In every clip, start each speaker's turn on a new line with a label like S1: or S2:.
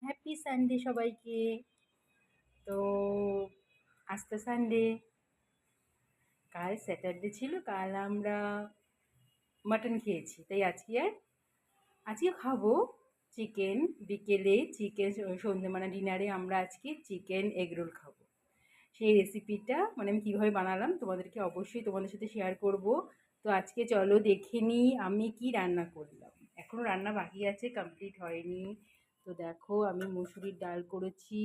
S1: Happy Sunday সবাইকে। তো আজ তো সানডে, কাল স্যাটারডে ছিল, কাল আমরা মাটন খেয়েছি, তাই আজকে খাবো চিকেন। বিকেলে চিকেন, সন্ধ্যে মানে ডিনারে আমরা আজকে চিকেন এগরোল খাবো। সেই রেসিপিটা মানে আমি কীভাবে বানালাম তোমাদেরকে অবশ্যই তোমাদের সাথে শেয়ার করব। তো আজকে চলো দেখে নিই আমি কি রান্না করলাম। এখনও রান্না বাকি আছে, কমপ্লিট হয়নি। তো দেখো, আমি মুসুরির ডাল করেছি,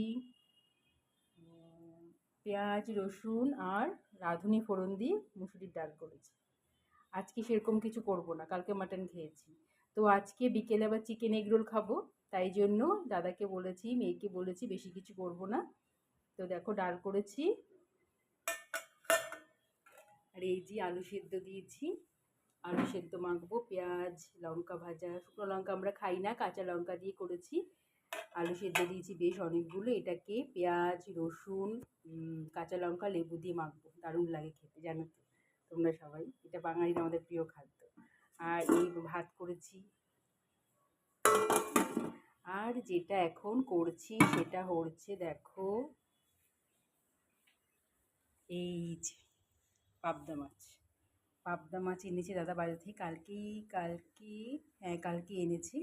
S1: পেঁয়াজ রসুন আর রাঁধুনি ফোড়ন দিয়ে মুসুরির ডাল করেছি। আজকে সেরকম কিছু করব না, কালকে মাটন খেয়েছি। তো আজকে বিকেলে আবার চিকেন এগরোল খাবো, তাই জন্য দাদাকে বলেছি, মেয়েকে বলেছি বেশি কিছু করব না। তো দেখো ডাল করেছি, আর এই যে আলু সেদ্ধ দিয়েছি, আলু সেদ্ধ মাখবো, পেঁয়াজ লঙ্কা ভাজা, শুকনো লঙ্কা আমরা খাই না, কাঁচা লঙ্কা দিয়ে করেছি। আলু সেদ্ধ দিয়েছি বেশ অনেকগুলো, এটাকে পেঁয়াজ রসুন কাঁচা লঙ্কা লেবু দিয়ে মাখবো, দারুণ লাগে খেতে, জানো তো তোমরা সবাই, এটা বাঙালির আমাদের প্রিয় খাদ্য। আর এই ভাত করেছি। আর যেটা এখন করছি সেটা হচ্ছে, দেখো এই যে পাবদা মাছ। পাবদা মাছ এনেছে দাদা বাজার থেকে, কালকে এনেছে।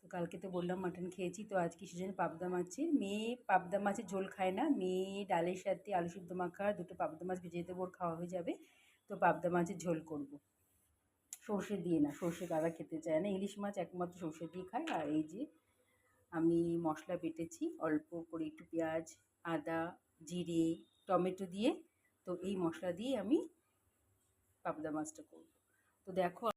S1: তো কালকে তো বললাম মাটন খেয়েছি, তো আজকে সেজন্য পাবদা মাছের, মেয়ে পাবদা মাছের ঝোল খায় না, মেয়ে ডালের সাথে আলু সিদ্ধ মাখা দুটো পাবদা মাছ ভেজে দেবো, ওর খাওয়া হয়ে যাবে। তো পাবদা মাছের ঝোল করব, সর্ষে দিয়ে না, সর্ষে দাদা খেতে চায় না, ইলিশ মাছ একমাত্র সর্ষে দিয়ে খায়। আর এই যে আমি মশলা বেটেছি অল্প করে, একটু পেঁয়াজ আদা জিরে টমেটো দিয়ে, তো এই মশলা দিয়ে আমি পাবদা মাছটা করব। তো দেখো